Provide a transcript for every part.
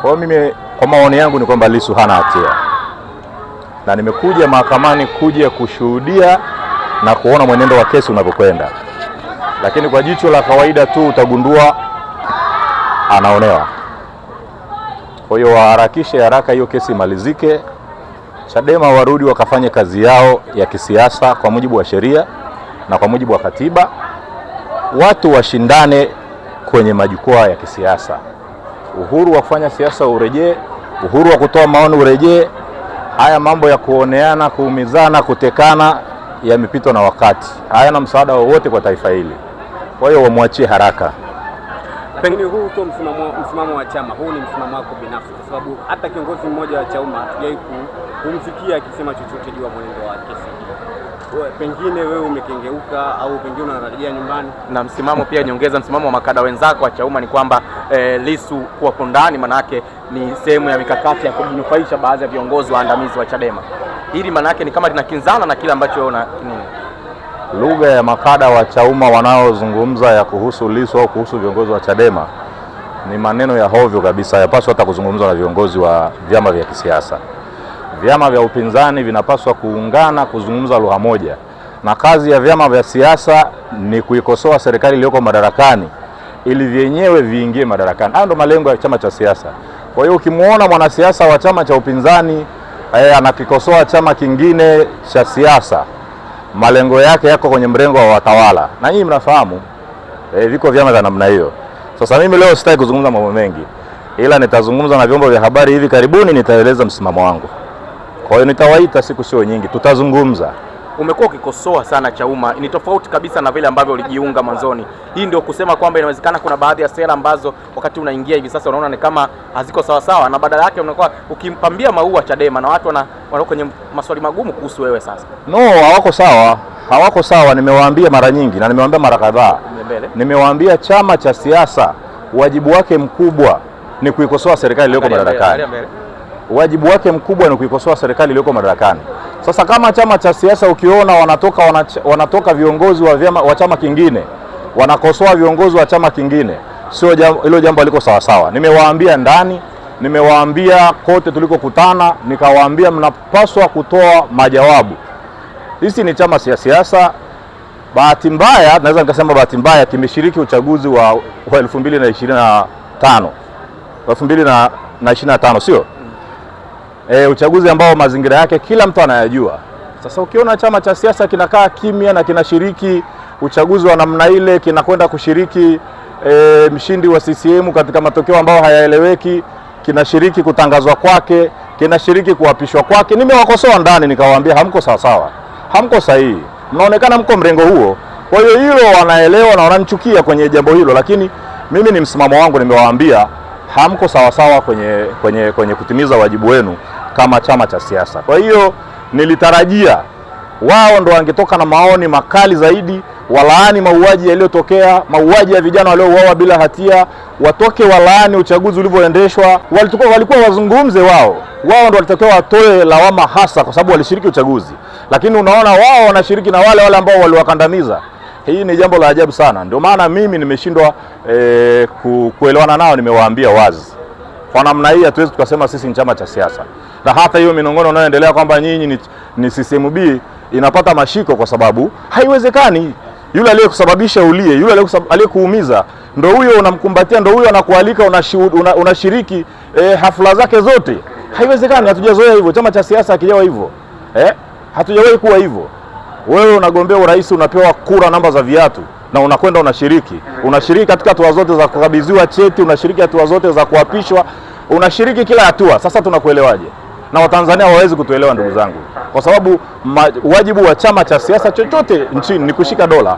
Kwa mimi, kwa maoni yangu ni kwamba Lissu hana hatia, na nimekuja mahakamani kuja kushuhudia na kuona mwenendo wa kesi unapokwenda, lakini kwa jicho la kawaida tu utagundua anaonewa. Kwa hiyo waharakishe haraka hiyo kesi imalizike, Chadema warudi wakafanye kazi yao ya kisiasa kwa mujibu wa sheria na kwa mujibu wa katiba. Watu washindane kwenye majukwaa ya kisiasa, uhuru wa kufanya siasa urejee, uhuru wa kutoa maoni urejee. Haya mambo ya kuoneana, kuumizana, kutekana yamepitwa na wakati, hayana msaada wowote kwa taifa hili. Kwa hiyo wamwachie haraka. Pengine huu sio msimamo wa chama, huu ni msimamo wako binafsi, kwa sababu hata kiongozi mmoja wa chama hatujai kumsikia akisema chochote juu ya mwenendo wa kesi. Pengine wewe umekengeuka au pengine unarejea nyumbani? Na msimamo pia nyongeza msimamo wa makada wenzako wa Chauma ni kwamba Lissu kuwa ndani manake ni sehemu ya mikakati ya kujinufaisha baadhi ya viongozi waandamizi wa Chadema. Hili manake ni kama linakinzana na kile ambacho wewe una nini? Lugha ya makada wa Chauma wanaozungumza ya kuhusu Lissu au kuhusu viongozi wa Chadema ni maneno ya hovyo kabisa, hayapaswi hata kuzungumzwa na viongozi wa vyama vya kisiasa. Vyama vya upinzani vinapaswa kuungana kuzungumza lugha moja, na kazi ya vyama vya siasa ni kuikosoa serikali iliyoko madarakani ili vyenyewe viingie madarakani. Hayo ndio malengo ya chama cha siasa. Kwa hiyo ukimuona mwanasiasa wa chama cha upinzani anakikosoa chama kingine cha siasa, malengo yake yako kwenye mrengo wa watawala, na nyinyi mnafahamu viko vyama vya namna hiyo. Sasa mimi leo sitaki kuzungumza mambo mengi, ila nitazungumza na vyombo vya habari hivi karibuni, nitaeleza msimamo wangu. Kwa hiyo nitawaita siku sio nyingi, tutazungumza. Umekuwa ukikosoa sana Chauma, ni tofauti kabisa na vile ambavyo ulijiunga mwanzoni. Hii ndio kusema kwamba inawezekana kuna baadhi ya sera ambazo wakati unaingia hivi sasa unaona ni kama haziko sawa sawa, na badala yake unakuwa ukimpambia maua Chadema na watu wana kwenye maswali magumu kuhusu wewe sasa. No, hawako sawa. Hawako sawa, nimewaambia mara nyingi na nimewaambia mara kadhaa. Nimewaambia chama cha siasa wajibu wake mkubwa ni kuikosoa serikali iliyoko madarakani. Wajibu wake mkubwa ni kuikosoa serikali iliyoko madarakani. Sasa kama chama cha siasa ukiona wanatoka viongozi wa chama kingine wanakosoa viongozi wa chama kingine, sio hilo jambo liko sawa sawa. Nimewaambia ndani, nimewaambia kote tulikokutana, nikawaambia mnapaswa kutoa majawabu. Sisi ni chama cha siasa. Bahati mbaya, naweza nikasema bahati mbaya, kimeshiriki uchaguzi wa 2025. 2025 sio? Uchaguzi ambao mazingira yake kila mtu anayajua. Sasa ukiona chama cha siasa kinakaa kimya na kinashiriki uchaguzi wa namna ile, kinakwenda kushiriki mshindi wa CCM katika matokeo ambayo hayaeleweki, kinashiriki kutangazwa kwake, kinashiriki kuapishwa kwake, nimewakosoa ndani nikawaambia hamko sawa sawa, hamko sahihi, mnaonekana mko mrengo huo. Kwa hiyo hilo wanaelewa na wananichukia kwenye jambo hilo, lakini mimi ni msimamo wangu, nimewaambia hamko sawa sawa kwenye kutimiza wajibu wenu kama chama cha siasa. Kwa hiyo nilitarajia wao ndo wangetoka na maoni makali zaidi, walaani mauaji yaliyotokea, mauaji ya vijana waliouawa bila hatia, watoke walaani uchaguzi ulivyoendeshwa. Walikuwa wazungumze wao ndo walitakiwa watoe lawama hasa kwa sababu walishiriki uchaguzi, lakini unaona wao wanashiriki na wale ambao waliwakandamiza. Hii ni jambo la ajabu sana. Ndio maana mimi nimeshindwa kuelewana nao. Nimewaambia wazi, kwa namna hii hatuwezi tukasema sisi ni chama cha siasa. Na hata hiyo minongono inayoendelea kwamba nyinyi ni CCMB inapata mashiko, kwa sababu haiwezekani. Yule aliyekusababisha ulie, yule aliyekuumiza, ndio huyo unamkumbatia, ndio huyo anakualika, unashiriki hafla zake zote. Haiwezekani, hatujazoea hivyo. Chama cha siasa hakijawa hivyo. Hatujawahi kuwa hivyo. Wewe unagombea urais, unapewa kura namba za viatu na unakwenda unashiriki katika hatua zote za kukabidhiwa cheti, unashiriki hatua zote za kuapishwa, unashiriki kila hatua. Sasa tunakuelewaje? Na Watanzania hawawezi kutuelewa ndugu zangu, kwa sababu wajibu wa chama cha siasa chochote nchini ni kushika dola.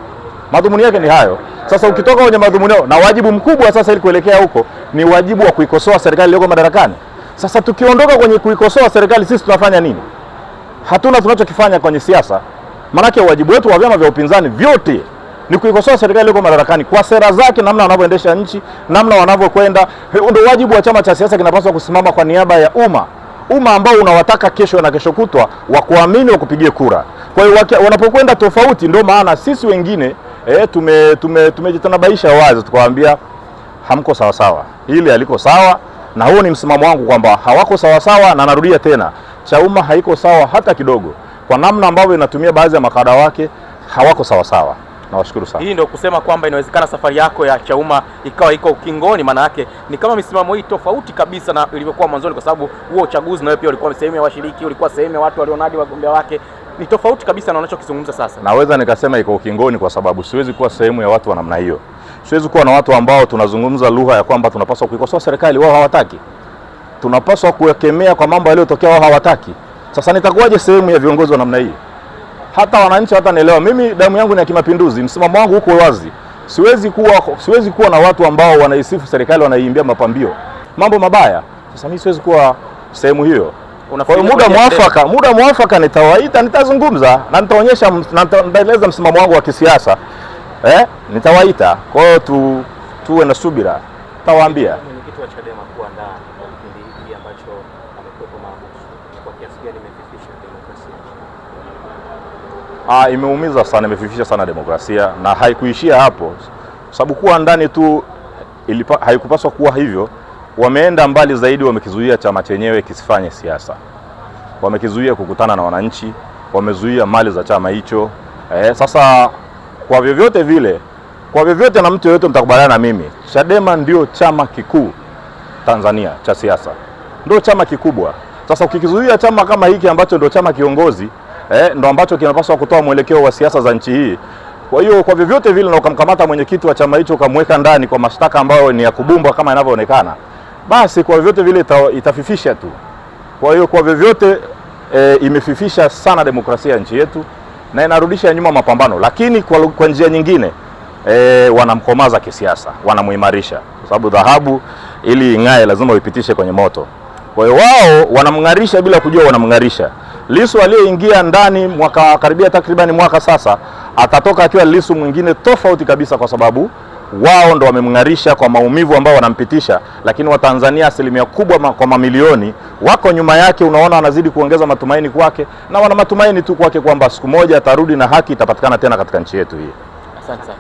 Madhumuni yake ni hayo. Sasa ukitoka kwenye madhumuni yao, na wajibu mkubwa sasa ili kuelekea huko ni wajibu wa kuikosoa serikali iliyoko madarakani. Sasa tukiondoka kwenye kuikosoa serikali, sisi tunafanya nini? Hatuna tunachokifanya kwenye siasa. Manake wajibu wetu wa vyama vya upinzani vyote ni kuikosoa serikali iliyoko madarakani kwa sera zake, namna wanavyoendesha nchi, namna wanavyokwenda. Ndio wajibu wa chama cha siasa, kinapaswa kusimama kwa niaba ya umma ambao unawataka kesho na kesho kutwa wakuamini, wakupigie kura. Kwa hiyo wanapokwenda tofauti, ndio maana sisi wengine tumejitanabaisha wazi, tukawaambia hamko sawa sawa, hili haliko sawa. na huo ni msimamo wangu kwamba hawako sawasawa, na narudia tena, Chauma haiko sawa hata kidogo. Kwa namna ambavyo inatumia baadhi ya makada wake hawako sawasawa. Nawashukuru sana. Hii ndio kusema kwamba inawezekana safari yako ya Chauma ikawa iko ukingoni, maana yake ni kama misimamo hii tofauti kabisa na ilivyokuwa mwanzoni, kwa sababu huo uchaguzi na wewe pia ulikuwa sehemu ya washiriki, ulikuwa sehemu ya watu walionadi wagombea wake. Ni tofauti kabisa na unachokizungumza sasa. Naweza nikasema iko ukingoni kwa sababu siwezi kuwa sehemu ya watu wa namna hiyo. Siwezi kuwa na watu ambao tunazungumza lugha ya kwamba tunapaswa kuikosoa serikali, wao hawataki. Tunapaswa kuwekemea kwa mambo yaliyotokea, wao hawataki. Sasa nitakuwaje sehemu ya viongozi wa namna hii? Hata wananchi hata nielewa. Mimi damu yangu ni ya kimapinduzi, msimamo wangu uko wazi. Siwezi kuwa na watu ambao wanaisifu serikali, wanaiimbia mapambio mambo mabaya. Sasa mimi siwezi kuwa sehemu hiyo. Kwa muda mwafaka nitawaita, nitazungumza na nitaonyesha na nitaeleza msimamo wangu wa kisiasa. Nitawaita. Kwa hiyo tuwe na subira. Tawaambia. Mwenyekiti wa Chadema kuandaa kipindi hiki ambacho amekuwepo mahabusu, kwa kiasi gani imefifisha demokrasia? Imeumiza sana, imefifisha sana demokrasia, na haikuishia hapo. Sababu kuwa ndani tu haikupaswa kuwa hivyo. Wameenda mbali zaidi, wamekizuia chama chenyewe kisifanye siasa. Wamekizuia kukutana na wananchi, wamezuia mali za chama hicho. Sasa kwa vyovyote vile, na mtu yeyote mtakubaliana na mimi, Chadema ndio chama kikuu Tanzania cha siasa. Ndio chama kikubwa. Sasa ukikizuia chama kama hiki ambacho ndio chama kiongozi, ndio ambacho kinapaswa kutoa mwelekeo wa siasa za nchi hii. Kwa hiyo kwa vyovyote vile, na ukamkamata mwenyekiti wa chama hicho ukamweka ndani kwa mashtaka ambayo ni ya kubumbwa kama inavyoonekana, basi kwa vyovyote vile itafifisha tu. Kwa hiyo kwa vyovyote imefifisha sana demokrasia ya nchi yetu na inarudisha nyuma mapambano, lakini kwa njia nyingine wanamkomaza kisiasa, wanamuimarisha, kwa sababu dhahabu ili ing'ae lazima uipitishe kwenye moto. Kwa hiyo wao wanamngarisha bila kujua wanamngarisha. Lissu aliyeingia ndani karibia takriban mwaka sasa, atatoka akiwa Lissu mwingine tofauti kabisa, kwa sababu wao ndo wamemngarisha kwa maumivu ambao wanampitisha, lakini Watanzania asilimia kubwa kwa mamilioni wako nyuma yake. Unaona wanazidi kuongeza matumaini kwake, na wana matumaini tu kwake kwamba siku moja atarudi na haki itapatikana tena katika nchi yetu hii. Asante sana.